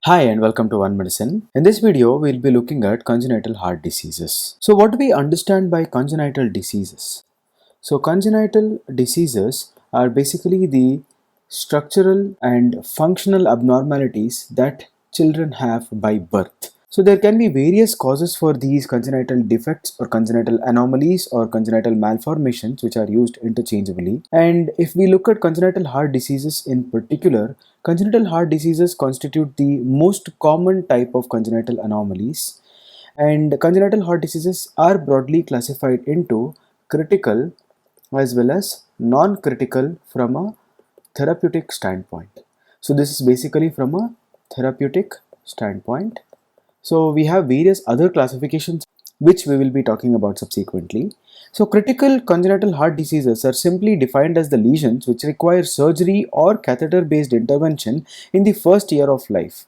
Hi and welcome to OneMedicine. In this video, we'll be looking at congenital heart diseases. So what do we understand by congenital diseases? So congenital diseases are basically the structural and functional abnormalities that children have by birth. So there can be various causes for these congenital defects or congenital anomalies or congenital malformations which are used interchangeably. And if we look at congenital heart diseases in particular, congenital heart diseases constitute the most common type of congenital anomalies, and congenital heart diseases are broadly classified into critical as well as non-critical from a therapeutic standpoint. So this is basically from a therapeutic standpoint. So we have various other classifications which we will be talking about subsequently. So critical congenital heart diseases are simply defined as the lesions which require surgery or catheter based intervention in the first year of life.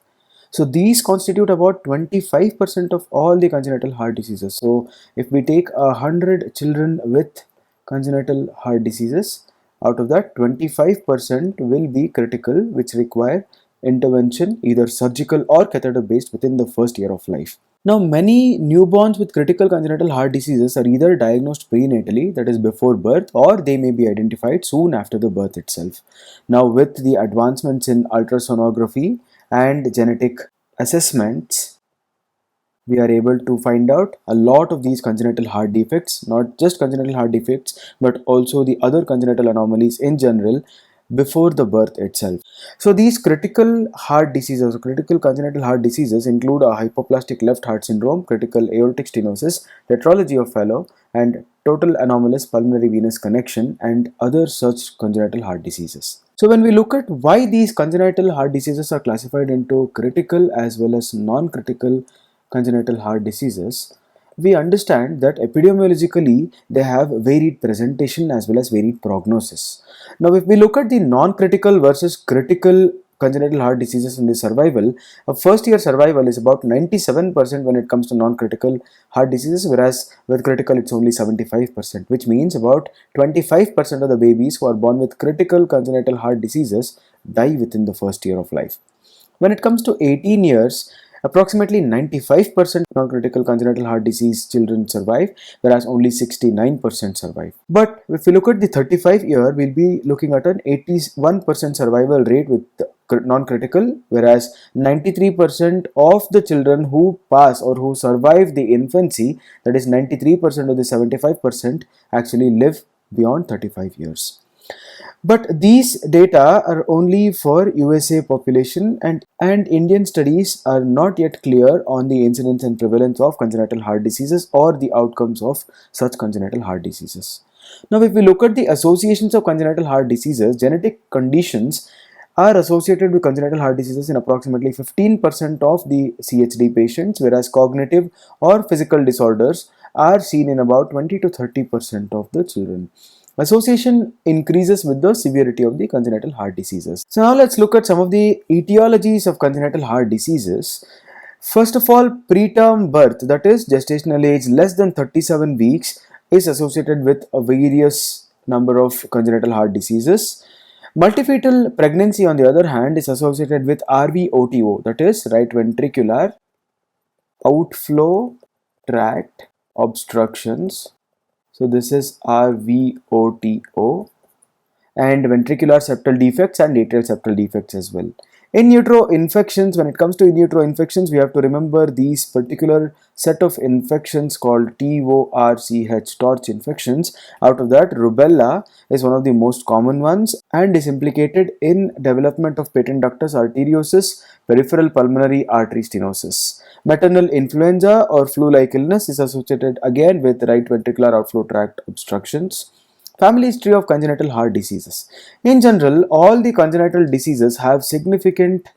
So these constitute about 25% of all the congenital heart diseases. So if we take 100 children with congenital heart diseases, out of that 25% will be critical, which require intervention either surgical or catheter based within the first year of life. Now, many newborns with critical congenital heart diseases are either diagnosed prenatally, that is before birth, or they may be identified soon after the birth itself. Now, with the advancements in ultrasonography and genetic assessments, we are able to find out a lot of these congenital heart defects, not just congenital heart defects, but also the other congenital anomalies in general before the birth itself. So these critical heart diseases, critical congenital heart diseases include a hypoplastic left heart syndrome, critical aortic stenosis, tetralogy of Fallot, and total anomalous pulmonary venous connection, and other such congenital heart diseases. So when we look at why these congenital heart diseases are classified into critical as well as non-critical congenital heart diseases, we understand that epidemiologically they have varied presentation as well as varied prognosis. Now, if we look at the non-critical versus critical congenital heart diseases in the survival, a first year survival is about 97% when it comes to non-critical heart diseases, whereas with critical it's only 75%, which means about 25% of the babies who are born with critical congenital heart diseases die within the first year of life. When it comes to 18 years, approximately 95% non-critical congenital heart disease children survive, whereas only 69% survive. But if we look at the 35 year, we'll be looking at an 81% survival rate with non-critical, whereas 93% of the children who pass or who survive the infancy, that is 93% of the 75%, actually live beyond 35 years. But these data are only for USA population, and Indian studies are not yet clear on the incidence and prevalence of congenital heart diseases or the outcomes of such congenital heart diseases. Now, if we look at the associations of congenital heart diseases, genetic conditions are associated with congenital heart diseases in approximately 15% of the CHD patients, whereas cognitive or physical disorders are seen in about 20 to 30% of the children. Association increases with the severity of the congenital heart diseases. So now let's look at some of the etiologies of congenital heart diseases. First of all, preterm birth, that is gestational age less than 37 weeks, is associated with a various number of congenital heart diseases. Multifetal pregnancy, on the other hand, is associated with RVOTO, that is right ventricular outflow tract obstructions. So this is RVOTO, and ventricular septal defects and atrial septal defects as well. In utero infections, when it comes to in utero infections, we have to remember these particular set of infections called TORCH, torch infections. Out of that, rubella is one of the most common ones and is implicated in development of patent ductus arteriosus, peripheral pulmonary artery stenosis. Maternal influenza or flu-like illness is associated again with right ventricular outflow tract obstructions. Family history of congenital heart diseases. In general, all the congenital diseases have significant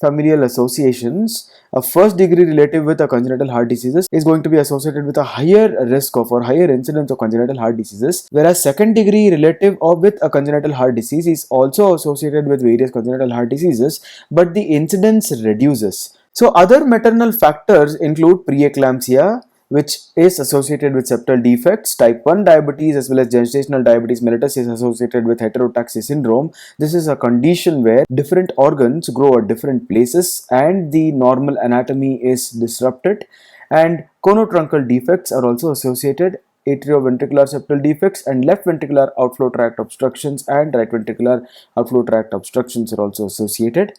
familial associations. A first degree relative with a congenital heart diseases is going to be associated with a higher risk of or higher incidence of congenital heart diseases, whereas second degree relative of with a congenital heart disease is also associated with various congenital heart diseases, but the incidence reduces. So other maternal factors include preeclampsia, which is associated with septal defects. Type 1 diabetes as well as gestational diabetes mellitus is associated with heterotaxy syndrome. This is a condition where different organs grow at different places and the normal anatomy is disrupted. And conotruncal defects are also associated. Atrioventricular septal defects and left ventricular outflow tract obstructions and right ventricular outflow tract obstructions are also associated.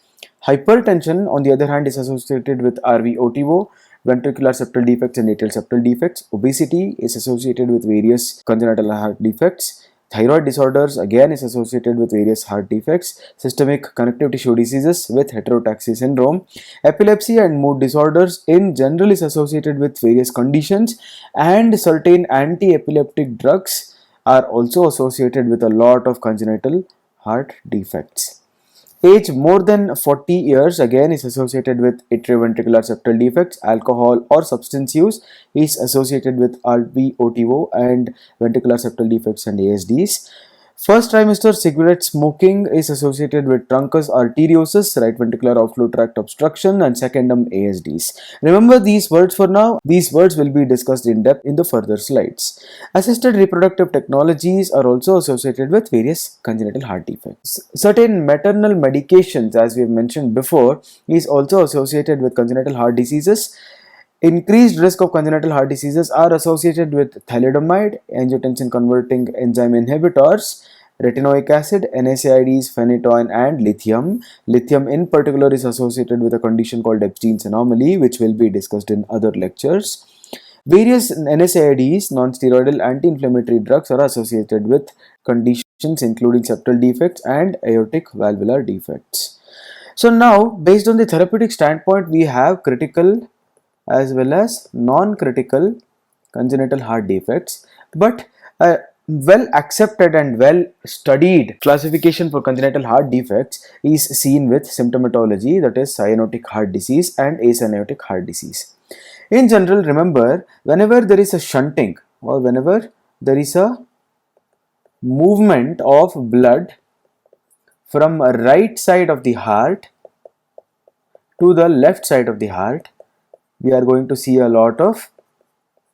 Hypertension, on the other hand, is associated with RVOTO, ventricular septal defects and atrial septal defects. Obesity is associated with various congenital heart defects. Thyroid disorders again is associated with various heart defects. Systemic connective tissue diseases with heterotaxy syndrome. Epilepsy and mood disorders in general is associated with various conditions, and certain anti-epileptic drugs are also associated with a lot of congenital heart defects. Age more than 40 years again is associated with atrioventricular septal defects. Alcohol or substance use is associated with RVOTO and ventricular septal defects and ASDs. First trimester cigarette smoking is associated with truncus arteriosus, right ventricular outflow tract obstruction, and secondum ASDs. Remember these words for now. These words will be discussed in depth in the further slides. Assisted reproductive technologies are also associated with various congenital heart defects. Certain maternal medications, as we have mentioned before, is also associated with congenital heart diseases. Increased risk of congenital heart diseases are associated with thalidomide, angiotensin converting enzyme inhibitors, retinoic acid, NSAIDs, phenytoin, and lithium. Lithium in particular is associated with a condition called Epstein's anomaly, which will be discussed in other lectures. Various NSAIDs, non-steroidal anti-inflammatory drugs, are associated with conditions including septal defects and aortic valvular defects. So now, based on the therapeutic standpoint, we have critical as well as non-critical congenital heart defects, but a well accepted and well studied classification for congenital heart defects is seen with symptomatology, that is cyanotic heart disease and acyanotic heart disease. In general, remember, whenever there is a shunting or whenever there is a movement of blood from a right side of the heart to the left side of the heart, we are going to see a lot of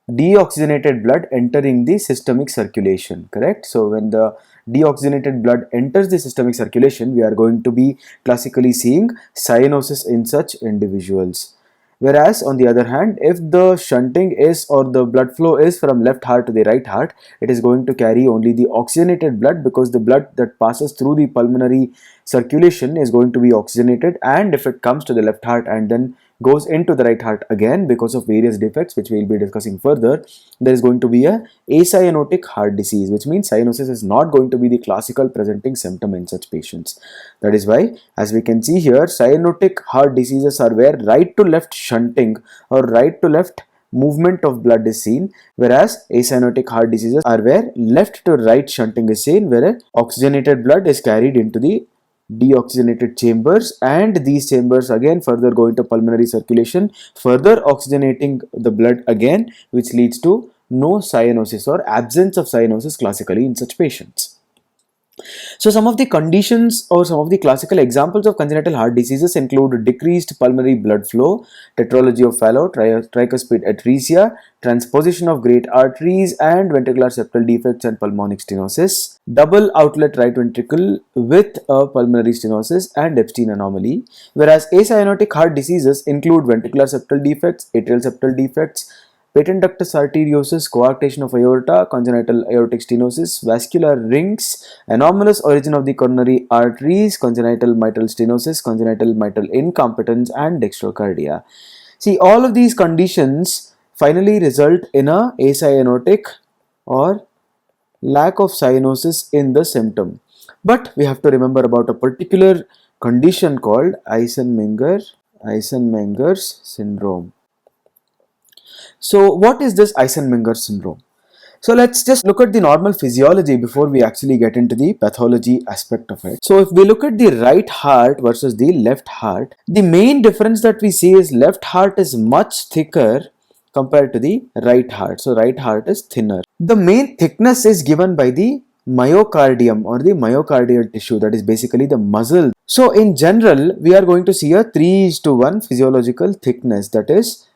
deoxygenated blood entering the systemic circulation, correct? So when the deoxygenated blood enters the systemic circulation, we are going to be classically seeing cyanosis in such individuals. Whereas on the other hand, if the shunting is or the blood flow is from left heart to the right heart, it is going to carry only the oxygenated blood, because the blood that passes through the pulmonary circulation is going to be oxygenated, and if it comes to the left heart and then goes into the right heart again because of various defects which we will be discussing further, there is going to be a acyanotic heart disease, which means cyanosis is not going to be the classical presenting symptom in such patients. That is why, as we can see here, cyanotic heart diseases are where right to left shunting or right to left movement of blood is seen, whereas acyanotic heart diseases are where left to right shunting is seen, where oxygenated blood is carried into the deoxygenated chambers, and these chambers again further go into pulmonary circulation, further oxygenating the blood again, which leads to no cyanosis or absence of cyanosis classically in such patients. So some of the conditions or some of the classical examples of congenital heart diseases include decreased pulmonary blood flow, tetralogy of Fallot, tricuspid atresia, transposition of great arteries, and ventricular septal defects and pulmonic stenosis, double outlet right ventricle with a pulmonary stenosis, and Epstein anomaly. Whereas acyanotic heart diseases include ventricular septal defects, atrial septal defects, patent ductus arteriosus, coarctation of aorta, congenital aortic stenosis, vascular rings, anomalous origin of the coronary arteries, congenital mitral stenosis, congenital mitral incompetence, and dextrocardia. See, all of these conditions finally result in a acyanotic or lack of cyanosis in the symptom. But we have to remember about a particular condition called Eisenmenger's syndrome. So what is this Eisenmenger syndrome? So let's just look at the normal physiology before we actually get into the pathology aspect of it. So if we look at the right heart versus the left heart, the main difference that we see is left heart is much thicker compared to the right heart. So right heart is thinner. The main thickness is given by the myocardium or the myocardial tissue, that is basically the muscle. So in general, we are going to see a 3:1 physiological thickness, that is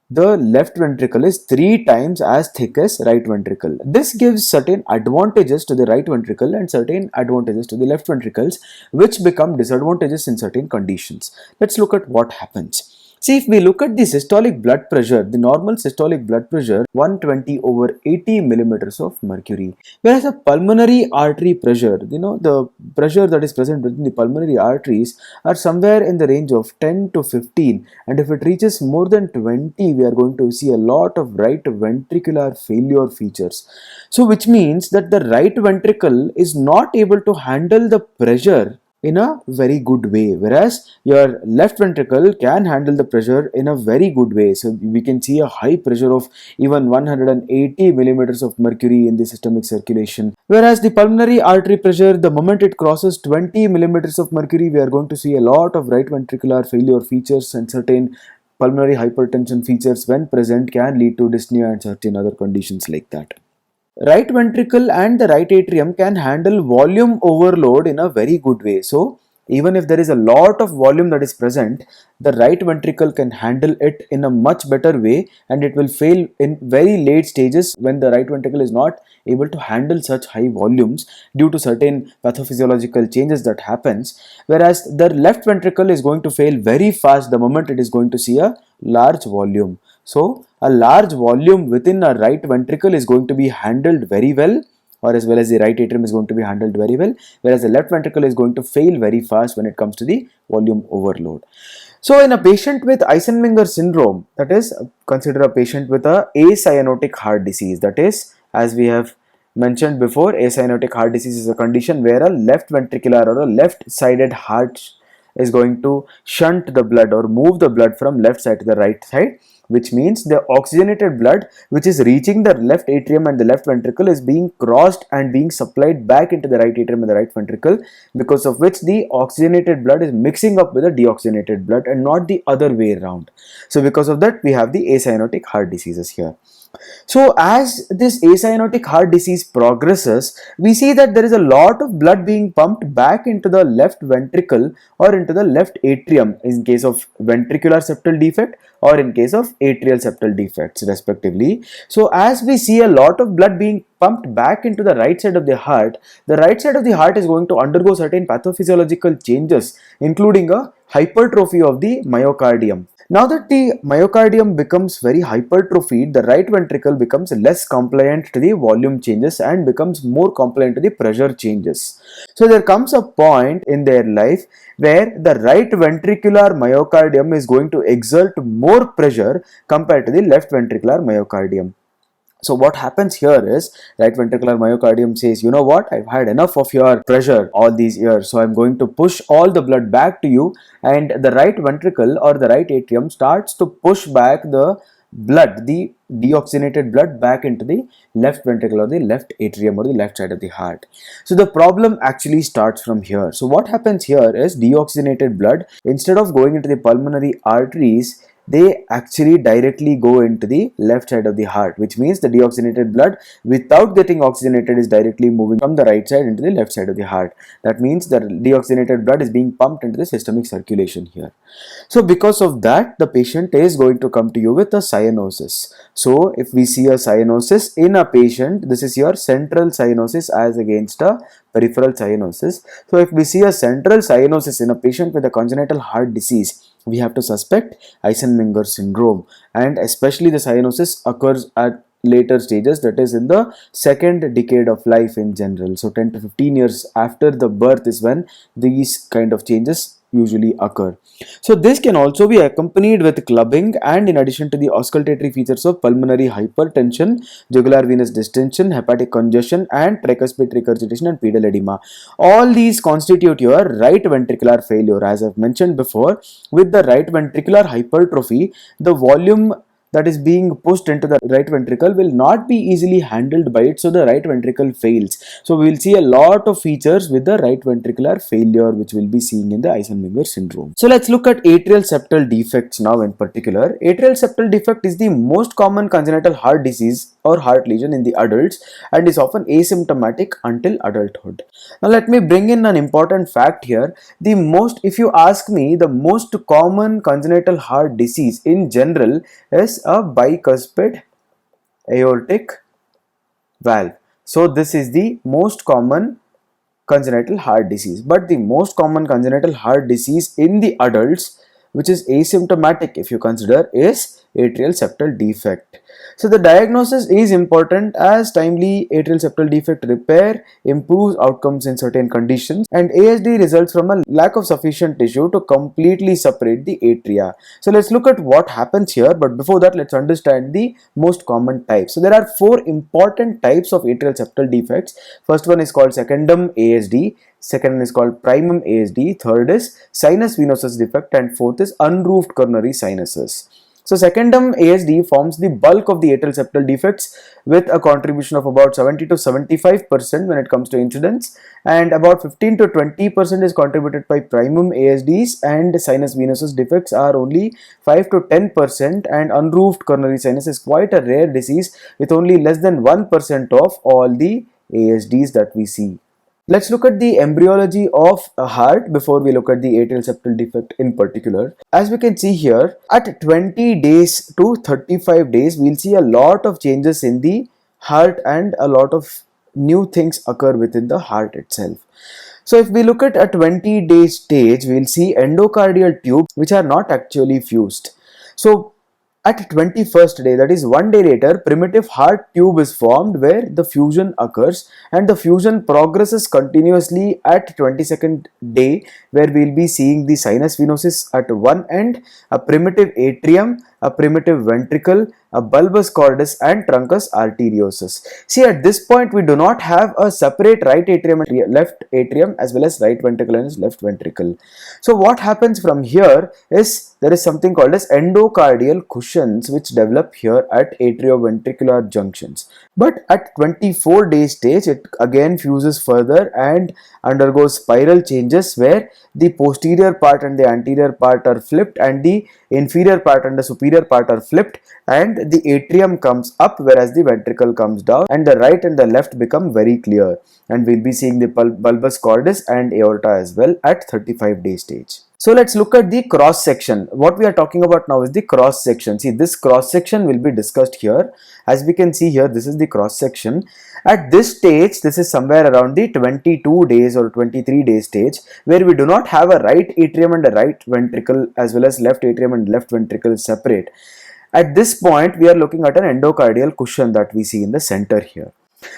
the left ventricle is 3 times as thick as right ventricle. This gives certain advantages to the right ventricle and certain advantages to the left ventricles, which become disadvantages in certain conditions. Let's look at what happens. See, if we look at the systolic blood pressure, the normal systolic blood pressure 120 over 80 millimeters of mercury, whereas the pulmonary artery pressure, the pressure that is present within the pulmonary arteries are somewhere in the range of 10 to 15, and if it reaches more than 20, we are going to see a lot of right ventricular failure features. So which means that the right ventricle is not able to handle the pressure in a very good way, whereas your left ventricle can handle the pressure in a very good way. So we can see a high pressure of even 180 millimeters of mercury in the systemic circulation, whereas the pulmonary artery pressure, the moment it crosses 20 millimeters of mercury, we are going to see a lot of right ventricular failure features, and certain pulmonary hypertension features when present can lead to dyspnea and certain other conditions like that. Right ventricle and the right atrium can handle volume overload in a very good way. So even if there is a lot of volume that is present, the right ventricle can handle it in a much better way, and it will fail in very late stages when the right ventricle is not able to handle such high volumes due to certain pathophysiological changes that happens, whereas the left ventricle is going to fail very fast the moment it is going to see a large volume. So a large volume within a right ventricle is going to be handled very well, or as well as the right atrium is going to be handled very well, whereas the left ventricle is going to fail very fast when it comes to the volume overload. So in a patient with Eisenmenger syndrome, that is, consider a patient with a acyanotic heart disease, that is, as we have mentioned before, acyanotic heart disease is a condition where a left ventricular or a left sided heart is going to shunt the blood or move the blood from left side to the right side, which means the oxygenated blood which is reaching the left atrium and the left ventricle is being crossed and being supplied back into the right atrium and the right ventricle, because of which the oxygenated blood is mixing up with the deoxygenated blood and not the other way around. So because of that, we have the acyanotic heart diseases here. So as this acyanotic heart disease progresses, we see that there is a lot of blood being pumped back into the left ventricle or into the left atrium in case of ventricular septal defect or in case of atrial septal defects respectively. So as we see a lot of blood being pumped back into the right side of the heart is going to undergo certain pathophysiological changes, including a hypertrophy of the myocardium. Now that the myocardium becomes very hypertrophied, the right ventricle becomes less compliant to the volume changes and becomes more compliant to the pressure changes. So there comes a point in their life where the right ventricular myocardium is going to exert more pressure compared to the left ventricular myocardium. So what happens here is right ventricular myocardium says, you know what, I've had enough of your pressure all these years, so I'm going to push all the blood back to you, and the right ventricle or the right atrium starts to push back the blood, the deoxygenated blood, back into the left ventricle or the left atrium or the left side of the heart. So the problem actually starts from here. So what happens here is deoxygenated blood, instead of going into the pulmonary arteries, they actually directly go into the left side of the heart, which means the deoxygenated blood without getting oxygenated is directly moving from the right side into the left side of the heart. That means the deoxygenated blood is being pumped into the systemic circulation here. So because of that, the patient is going to come to you with a cyanosis. So if we see a cyanosis in a patient, this is your central cyanosis as against a peripheral cyanosis. So if we see a central cyanosis in a patient with a congenital heart disease, we have to suspect Eisenmenger syndrome, and especially the cyanosis occurs at later stages, that is in the second decade of life in general. So 10 to 15 years after the birth is when these kind of changes usually occur. So this can also be accompanied with clubbing, and in addition to the auscultatory features of pulmonary hypertension, jugular venous distension, hepatic congestion, and tricuspid regurgitation and pedal edema. All these constitute your right ventricular failure. As I've mentioned before, with the right ventricular hypertrophy, the volume that is being pushed into the right ventricle will not be easily handled by it, so the right ventricle fails. So we will see a lot of features with the right ventricular failure which we'll be seeing in the Eisenmenger syndrome. So let's look at atrial septal defects now in particular. Atrial septal defect is the most common congenital heart disease or heart lesion in the adults and is often asymptomatic until adulthood. Now let me bring in an important fact here. If you ask me, the most common congenital heart disease in general is as a bicuspid aortic valve. So this is the most common congenital heart disease. But the most common congenital heart disease in the adults, which is asymptomatic if you consider, is atrial septal defect. So the diagnosis is important as timely atrial septal defect repair improves outcomes in certain conditions, and ASD results from a lack of sufficient tissue to completely separate the atria. So let's look at what happens here, but before that let's understand the most common types. So there are four important types of atrial septal defects. First one is called secondum ASD, second one is called primum ASD, third is sinus venosus defect, and fourth is unroofed coronary sinuses. So secondum ASD forms the bulk of the atrial septal defects with a contribution of about 70 to 75% when it comes to incidence, and about 15 to 20% is contributed by primum ASDs, and sinus venosus defects are only 5 to 10%, and unroofed coronary sinus is quite a rare disease with only less than 1% of all the ASDs that we see. Let's look at the embryology of a heart before we look at the atrial septal defect in particular. As we can see here, at 20 days to 35 days, we'll see a lot of changes in the heart and a lot of new things occur within the heart itself. So if we look at a 20-day stage, we'll see endocardial tubes which are not actually fused. So at 21st day, that is 1 day later, primitive heart tube is formed where the fusion occurs, and the fusion progresses continuously at 22nd day, where we will be seeing the sinus venosus at one end, a primitive atrium, a primitive ventricle, a bulbus cordis, and truncus arteriosus. See, at this point we do not have a separate right atrium and left atrium as well as right ventricle and left ventricle. So what happens from here is there is something called as endocardial cushions which develop here at atrioventricular junctions. But at 24-day stage, it again fuses further and undergoes spiral changes where the posterior part and the anterior part are flipped, and the inferior part and the superior part are flipped, and the atrium comes up whereas the ventricle comes down, and the right and the left become very clear, and we'll be seeing the bulbus cordis and aorta as well at 35-day stage. So let's look at the cross section. What we are talking about now is the cross section. See, this cross section will be discussed here. As we can see here, this is the cross section. At this stage, this is somewhere around the 22 days or 23 day stage, where we do not have a right atrium and a right ventricle as well as left atrium and left ventricle separate. At this point, we are looking at an endocardial cushion that we see in the center here.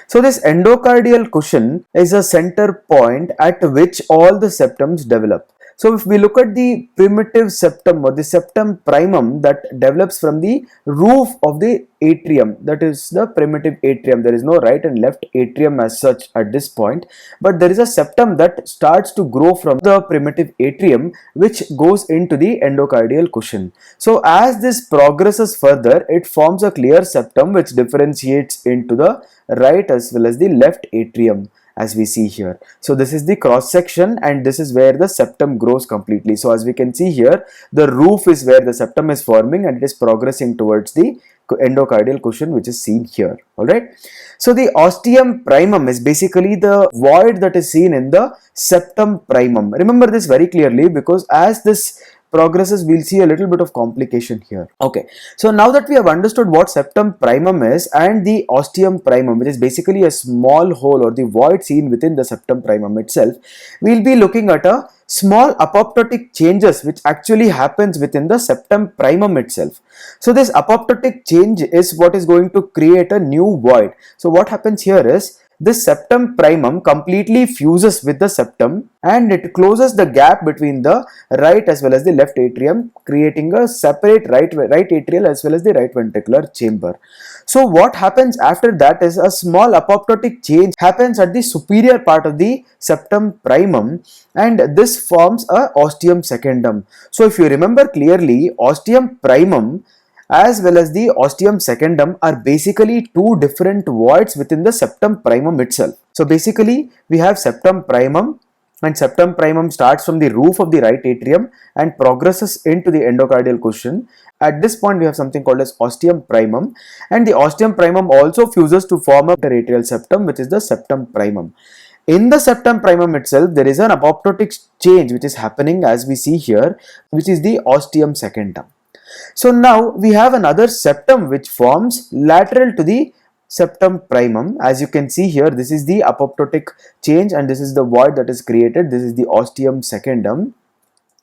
So this endocardial cushion is a center point at which all the septums develop. So if we look at the primitive septum or the septum primum that develops from the roof of the atrium, that is the primitive atrium. There is no right and left atrium as such at this point, but there is a septum that starts to grow from the primitive atrium which goes into the endocardial cushion. So as this progresses further, it forms a clear septum which differentiates into the right as well as the left atrium, as we see here. So this is the cross section, and this is where the septum grows completely. So as we can see here, the roof is where the septum is forming and it is progressing towards the endocardial cushion which is seen here. Alright. So the ostium primum is basically the void that is seen in the septum primum. Remember this very clearly, because as this progresses, we'll see a little bit of complication here. Okay, so now that we have understood what septum primum is and the ostium primum, which is basically a small hole or the void seen within the septum primum itself, we'll be looking at a small apoptotic changes which actually happens within the septum primum itself. So this apoptotic change is what is going to create a new void. So what happens here is this septum primum completely fuses with the septum and it closes the gap between the right as well as the left atrium, creating a separate right atrial as well as the right ventricular chamber. So what happens after that is a small apoptotic change happens at the superior part of the septum primum, and this forms a ostium secundum. So if you remember clearly, ostium primum as well as the ostium secundum are basically two different voids within the septum primum itself. So basically we have septum primum, and septum primum starts from the roof of the right atrium and progresses into the endocardial cushion. At this point we have something called as ostium primum, and the ostium primum also fuses to form a atrial septum, which is the septum primum. In the septum primum itself, there is an apoptotic change which is happening as we see here, which is the ostium secundum. So now we have another septum which forms lateral to the septum primum. As you can see here, this is the apoptotic change and this is the void that is created. This is the ostium secundum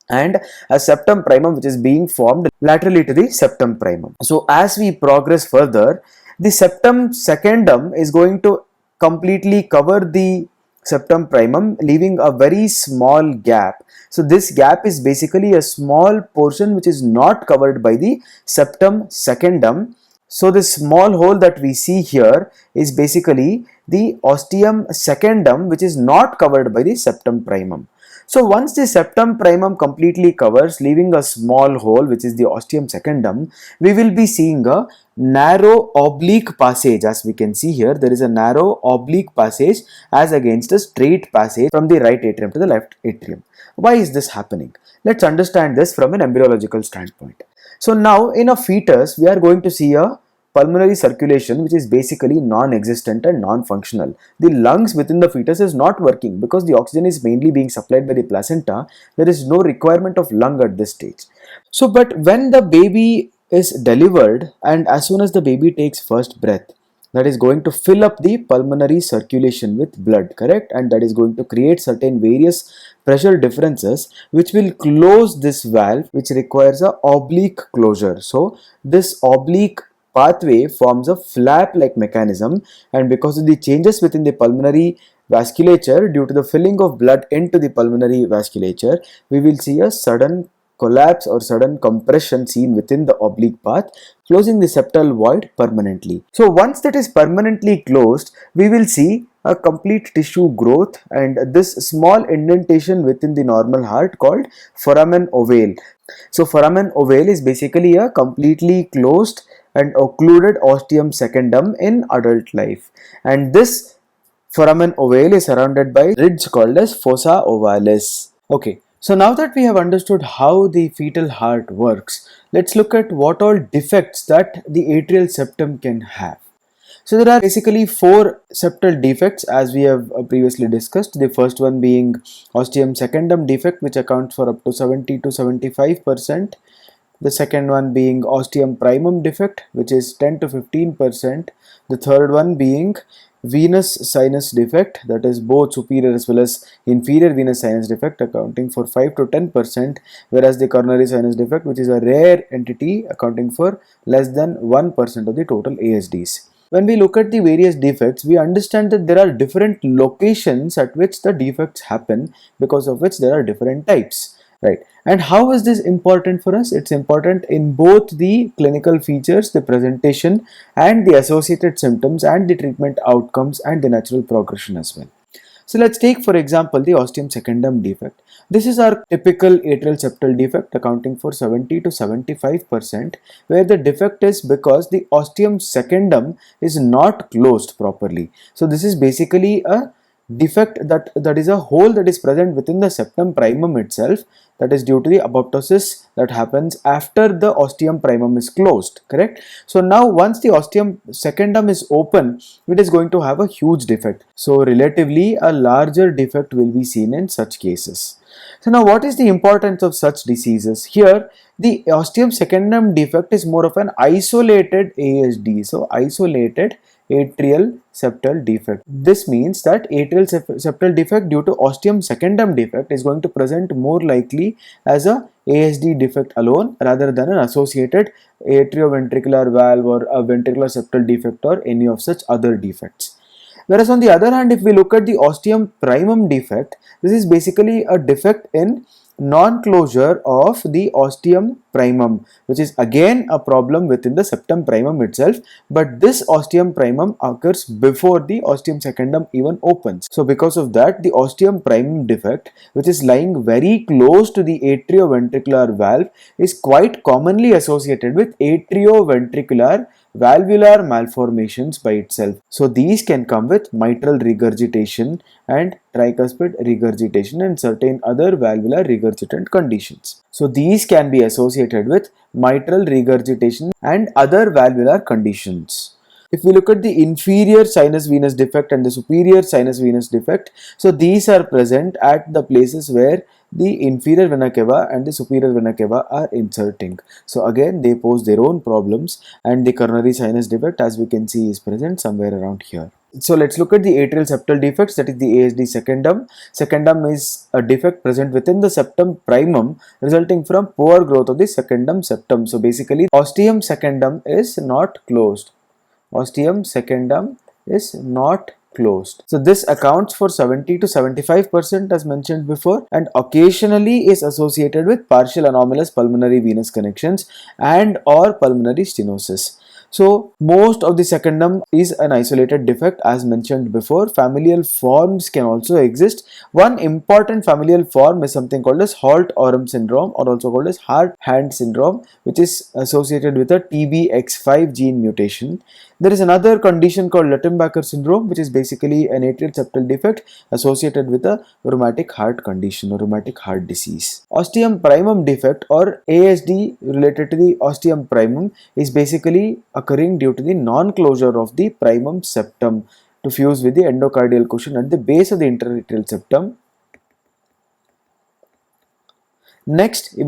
and a septum primum which is being formed laterally to the septum primum. So as we progress further, the septum secundum is going to completely cover the septum primum, leaving a very small gap. So this gap is basically a small portion which is not covered by the septum secundum. So this small hole that we see here is basically the ostium secundum which is not covered by the septum primum. So once the septum primum completely covers, leaving a small hole which is the ostium secundum, we will be seeing a narrow oblique passage. As we can see here, there is a narrow oblique passage as against a straight passage from the right atrium to the left atrium. Why is this happening? Let's understand this from an embryological standpoint. So now in a fetus, we are going to see a pulmonary circulation which is basically non-existent and non-functional. The lungs within the fetus is not working because the oxygen is mainly being supplied by the placenta. There is no requirement of lung at this stage. So but when the baby is delivered and as soon as the baby takes first breath, that is going to fill up the pulmonary circulation with blood, correct? And that is going to create certain various pressure differences which will close this valve, which requires a oblique closure. So this oblique pathway forms a flap-like mechanism, and because of the changes within the pulmonary vasculature due to the filling of blood into the pulmonary vasculature, we will see a sudden collapse or sudden compression seen within the oblique path, closing the septal void permanently. So once that is permanently closed, we will see a complete tissue growth and this small indentation within the normal heart called foramen ovale. So foramen ovale is basically a completely closed and occluded ostium secundum in adult life, and this foramen ovale is surrounded by ridge called as fossa ovalis. Okay, so now that we have understood how the fetal heart works, let's look at what all defects that the atrial septum can have. So there are basically four septal defects as we have previously discussed. The first one being ostium secundum defect, which accounts for up to 70 to 75%. The second one being ostium primum defect, which is 10 to 15%. The third one being venous sinus defect, that is both superior as well as inferior venous sinus defect, accounting for 5 to 10%, whereas the coronary sinus defect, which is a rare entity, accounting for less than 1% of the total ASDs. When we look at the various defects, we understand that there are different locations at which the defects happen, because of which there are different types. Right. And how is this important for us? It's important in both the clinical features, the presentation, and the associated symptoms, and the treatment outcomes, and the natural progression as well. So let's take for example the ostium secundum defect. This is our typical atrial septal defect, accounting for 70 to 75%, where the defect is because the ostium secundum is not closed properly. So this is basically a defect that is a hole that is present within the septum primum itself, that is due to the apoptosis that happens after the ostium primum is closed, correct? So now once the ostium secundum is open, it is going to have a huge defect. So relatively a larger defect will be seen in such cases. So now what is the importance of such diseases? Here the ostium secundum defect is more of an isolated ASD, so isolated atrial septal defect. This means that atrial septal defect due to ostium secundum defect is going to present more likely as a ASD defect alone rather than an associated atrioventricular valve or a ventricular septal defect or any of such other defects. Whereas on the other hand, if we look at the ostium primum defect, this is basically a defect in non-closure of the ostium primum, which is again a problem within the septum primum itself, but this ostium primum occurs before the ostium secundum even opens. So because of that, the ostium primum defect, which is lying very close to the atrioventricular valve, is quite commonly associated with atrioventricular valvular malformations by itself. So these can come with mitral regurgitation and tricuspid regurgitation and certain other valvular regurgitant conditions. So these can be associated with mitral regurgitation and other valvular conditions. If we look at the inferior sinus venous defect and the superior sinus venous defect, so these are present at the places where the inferior vena cava and the superior vena cava are inserting. So again they pose their own problems, and the coronary sinus defect, as we can see, is present somewhere around here. So let's look at the atrial septal defects, that is the ASD secundum. Secundum is a defect present within the septum primum resulting from poor growth of the secundum septum. So basically ostium secundum is not closed. Ostium secundum is not closed. So this accounts for 70 to 75% as mentioned before, and occasionally is associated with partial anomalous pulmonary venous connections and or pulmonary stenosis. So most of the secundum is an isolated defect as mentioned before. Familial forms can also exist. One important familial form is something called as Holt-Oram syndrome, or also called as hard-hand syndrome, which is associated with a TBX5 gene mutation. There is another condition called Luttenbacher syndrome, which is basically an atrial septal defect associated with a rheumatic heart condition or rheumatic heart disease. Ostium primum defect or ASD related to the ostium primum is basically occurring due to the non-closure of the primum septum to fuse with the endocardial cushion at the base of the interatrial septum. Next what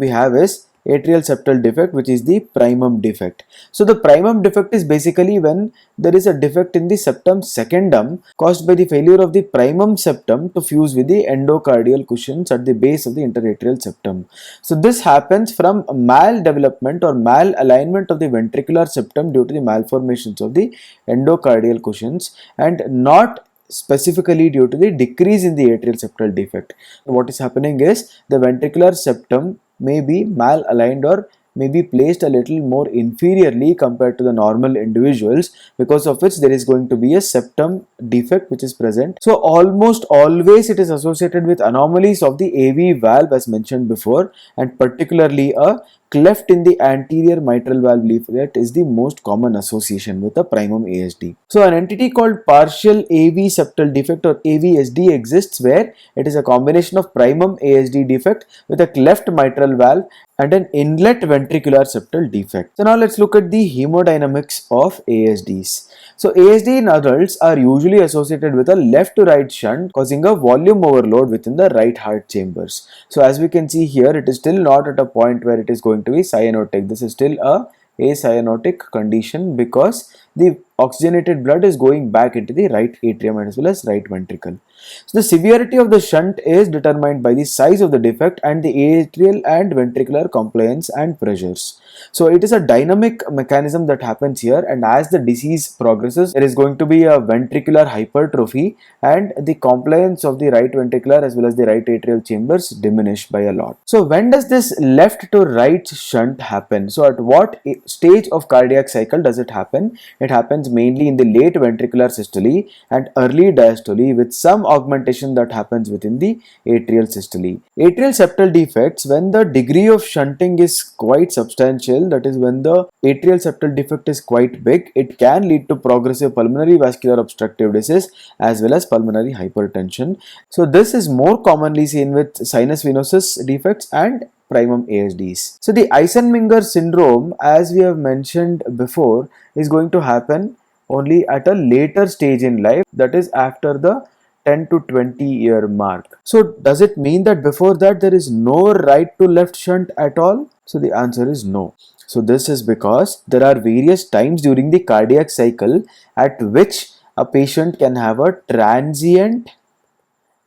we have is atrial septal defect, which is the primum defect. So the primum defect is basically when there is a defect in the septum secundum caused by the failure of the primum septum to fuse with the endocardial cushions at the base of the interatrial septum. So this happens from maldevelopment or malalignment of the ventricular septum due to the malformations of the endocardial cushions, and not specifically due to the decrease in the atrial septal defect. What is happening is the ventricular septum may be malaligned or may be placed a little more inferiorly compared to the normal individuals, because of which there is going to be a septum defect which is present. So almost always it is associated with anomalies of the AV valve as mentioned before, and particularly a cleft in the anterior mitral valve leaflet is the most common association with a primum ASD. So an entity called partial AV septal defect or AVSD exists, where it is a combination of primum ASD defect with a cleft mitral valve and an inlet ventricular septal defect. So now let's look at the hemodynamics of ASDs. So ASD in adults are usually associated with a left to right shunt causing a volume overload within the right heart chambers. So as we can see here, it is still not at a point where it is going to be cyanotic. This is still a acyanotic condition because the oxygenated blood is going back into the right atrium as well as right ventricle. So the severity of the shunt is determined by the size of the defect and the atrial and ventricular compliance and pressures. So it is a dynamic mechanism that happens here, and as the disease progresses, there is going to be a ventricular hypertrophy and the compliance of the right ventricular as well as the right atrial chambers diminish by a lot. So when does this left to right shunt happen? So at what stage of cardiac cycle does it happen? It happens mainly in the late ventricular systole and early diastole, with some augmentation that happens within the atrial systole. Atrial septal defects, when the degree of shunting is quite substantial, that is when the atrial septal defect is quite big, it can lead to progressive pulmonary vascular obstructive disease as well as pulmonary hypertension. So this is more commonly seen with sinus venosus defects and primum ASDs. So the Eisenmenger syndrome, as we have mentioned before, is going to happen only at a later stage in life, that is after the 10 to 20 year mark. So does it mean that before that there is no right to left shunt at all? So the answer is no. So this is because there are various times during the cardiac cycle at which a patient can have a transient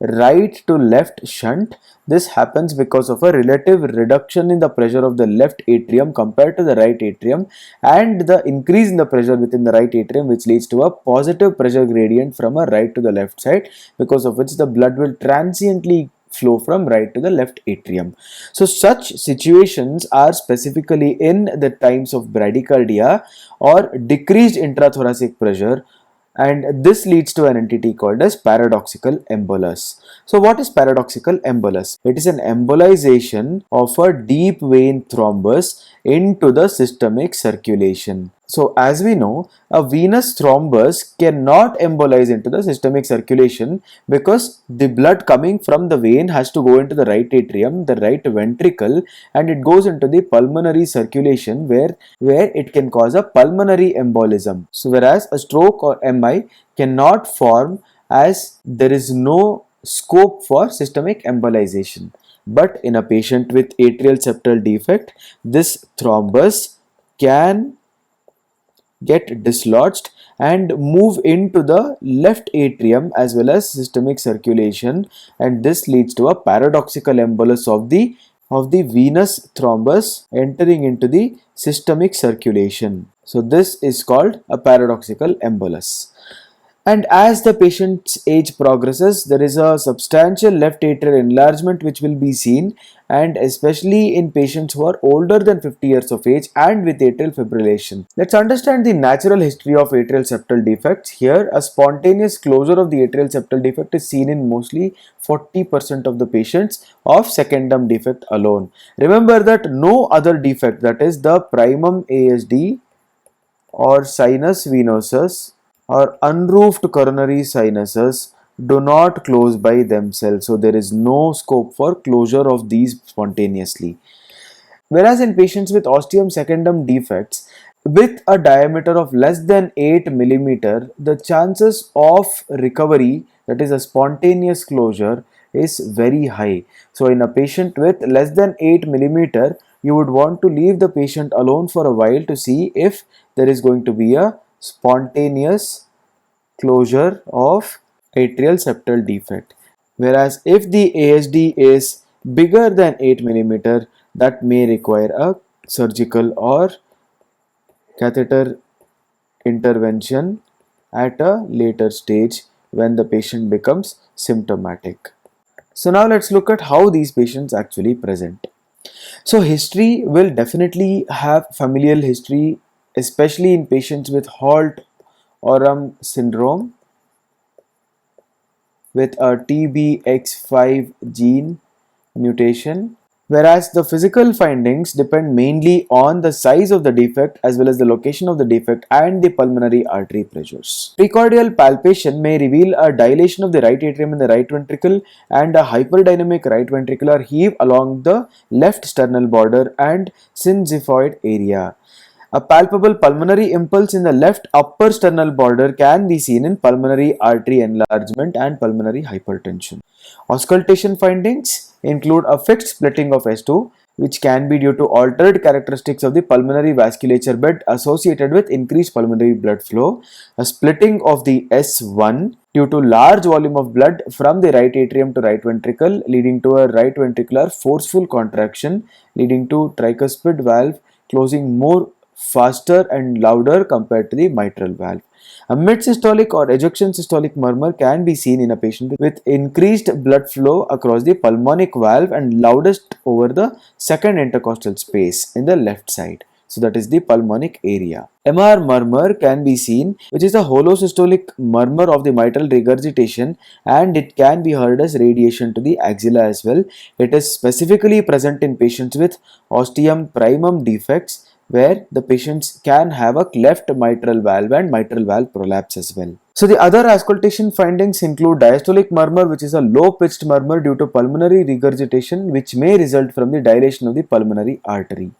right to left shunt. This happens because of a relative reduction in the pressure of the left atrium compared to the right atrium, and the increase in the pressure within the right atrium, which leads to a positive pressure gradient from a right to the left side, because of which the blood will transiently flow from right to the left atrium. So such situations are specifically in the times of bradycardia or decreased intrathoracic pressure, and this leads to an entity called as paradoxical embolus. So what is paradoxical embolus? It is an embolization of a deep vein thrombus into the systemic circulation. So as we know, a venous thrombus cannot embolize into the systemic circulation because the blood coming from the vein has to go into the right atrium, the right ventricle, and it goes into the pulmonary circulation where it can cause a pulmonary embolism. So whereas a stroke or MI cannot form as there is no scope for systemic embolization. But in a patient with atrial septal defect, this thrombus can get dislodged and move into the left atrium as well as systemic circulation, and this leads to a paradoxical embolus of the venous thrombus entering into the systemic circulation. So this is called a paradoxical embolus. And as the patient's age progresses, there is a substantial left atrial enlargement which will be seen, and especially in patients who are older than 50 years of age and with atrial fibrillation. Let's understand the natural history of atrial septal defects. Here, a spontaneous closure of the atrial septal defect is seen in mostly 40% of the patients of secondum defect alone. Remember that no other defect, that is the primum ASD or sinus venosus or unroofed coronary sinuses, do not close by themselves. So there is no scope for closure of these spontaneously. Whereas in patients with ostium secundum defects with a diameter of less than 8 millimeter, the chances of recovery, that is a spontaneous closure, is very high. So in a patient with less than 8 millimeter, you would want to leave the patient alone for a while to see if there is going to be a spontaneous closure of atrial septal defect. Whereas if the ASD is bigger than 8 millimeter, that may require a surgical or catheter intervention at a later stage when the patient becomes symptomatic. So now let's look at how these patients actually present. So history will definitely have familial history, especially in patients with Holt-Oram syndrome with a TBX5 gene mutation, whereas the physical findings depend mainly on the size of the defect as well as the location of the defect and the pulmonary artery pressures. Precordial palpation may reveal a dilation of the right atrium in the right ventricle and a hyperdynamic right ventricular heave along the left sternal border and synzyphoid area. A palpable pulmonary impulse in the left upper sternal border can be seen in pulmonary artery enlargement and pulmonary hypertension. Auscultation findings include a fixed splitting of S2, which can be due to altered characteristics of the pulmonary vasculature bed associated with increased pulmonary blood flow, a splitting of the S1 due to large volume of blood from the right atrium to right ventricle, leading to a right ventricular forceful contraction, leading to tricuspid valve closing more faster and louder compared to the mitral valve. A mid-systolic or ejection systolic murmur can be seen in a patient with increased blood flow across the pulmonic valve and loudest over the second intercostal space in the left side. So that is the pulmonic area. MR murmur can be seen, which is a holosystolic murmur of the mitral regurgitation, and it can be heard as radiation to the axilla as well. It is specifically present in patients with ostium primum defects, where the patients can have a cleft mitral valve and mitral valve prolapse as well. So the other auscultation findings include diastolic murmur, which is a low pitched murmur due to pulmonary regurgitation, which may result from the dilation of the pulmonary artery.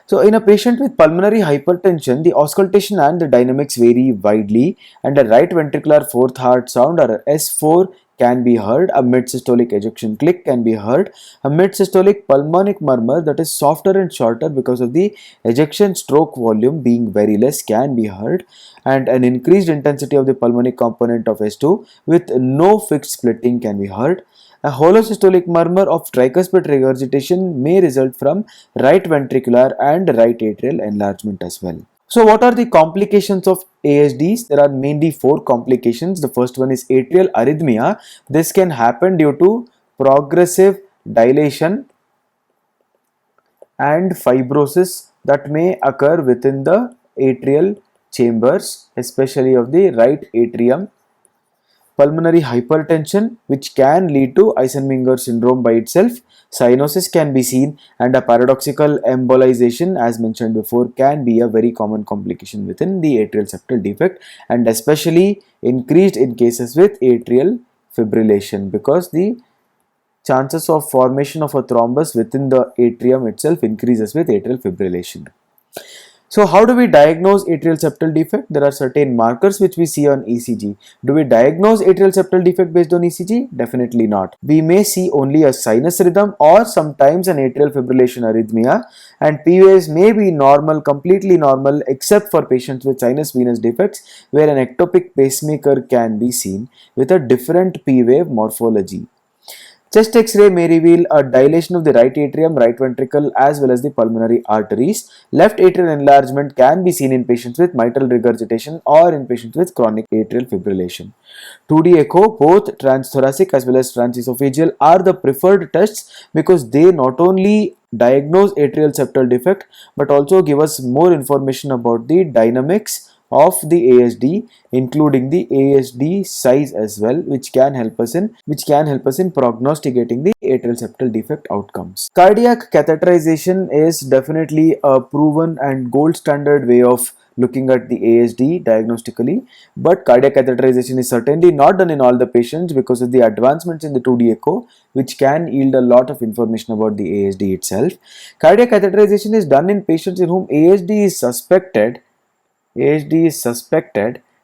So in a patient with pulmonary hypertension, the auscultation and the dynamics vary widely, and a right ventricular fourth heart sound or S4 can be heard, a mid-systolic ejection click can be heard, a mid-systolic pulmonic murmur that is softer and shorter because of the ejection stroke volume being very less can be heard, and an increased intensity of the pulmonic component of S2 with no fixed splitting can be heard. A holosystolic murmur of tricuspid regurgitation may result from right ventricular and right atrial enlargement as well. So what are the complications of ASDs? There are mainly four complications. The first one is atrial arrhythmia. This can happen due to progressive dilation and fibrosis that may occur within the atrial chambers, especially of the right atrium. pulmonary hypertension, which can lead to Eisenmenger syndrome by itself. Cyanosis can be seen, and a paradoxical embolization, as mentioned before, can be a very common complication within the atrial septal defect, and especially increased in cases with atrial fibrillation, because the chances of formation of a thrombus within the atrium itself increases with atrial fibrillation. So how do we diagnose atrial septal defect? There are certain markers which we see on ECG. Do we diagnose atrial septal defect based on ECG? Definitely not. We may see only a sinus rhythm or sometimes an atrial fibrillation arrhythmia, and P waves may be normal, completely normal, except for patients with sinus venous defects where an ectopic pacemaker can be seen with a different P wave morphology. Chest X-ray may reveal a dilation of the right atrium, right ventricle as well as the pulmonary arteries. Left atrial enlargement can be seen in patients with mitral regurgitation or in patients with chronic atrial fibrillation. 2D echo, both transthoracic as well as transesophageal, are the preferred tests because they not only diagnose atrial septal defect but also give us more information about the dynamics of the ASD, including the ASD size as well, which can help us in prognosticating the atrial septal defect outcomes. Cardiac catheterization is definitely a proven and gold standard way of looking at the ASD diagnostically, but cardiac catheterization is certainly not done in all the patients because of the advancements in the 2D echo, which can yield a lot of information about the ASD itself. Cardiac catheterization is done in patients in whom ASD is suspected,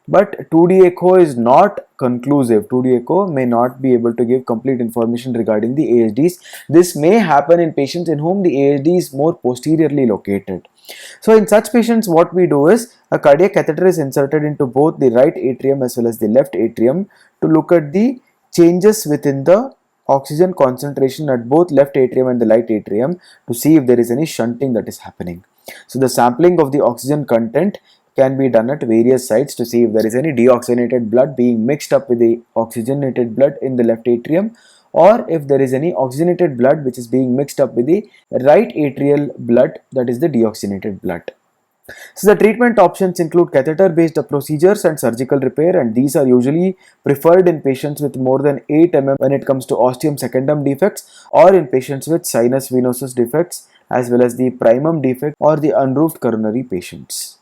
but 2D echo is not conclusive. 2D echo may not be able to give complete information regarding the ASDs. This may happen in patients in whom the ASD is more posteriorly located. So in such patients, what we do is a cardiac catheter is inserted into both the right atrium as well as the left atrium to look at the changes within the oxygen concentration at both left atrium and the right atrium to see if there is any shunting that is happening. So the sampling of the oxygen content can be done at various sites to see if there is any deoxygenated blood being mixed up with the oxygenated blood in the left atrium, or if there is any oxygenated blood which is being mixed up with the right atrial blood, that is the deoxygenated blood. So the treatment options include catheter based procedures and surgical repair, and these are usually preferred in patients with more than 8 mm when it comes to ostium secundum defects, or in patients with sinus venosus defects as well as the primum defect or the unroofed coronary patients.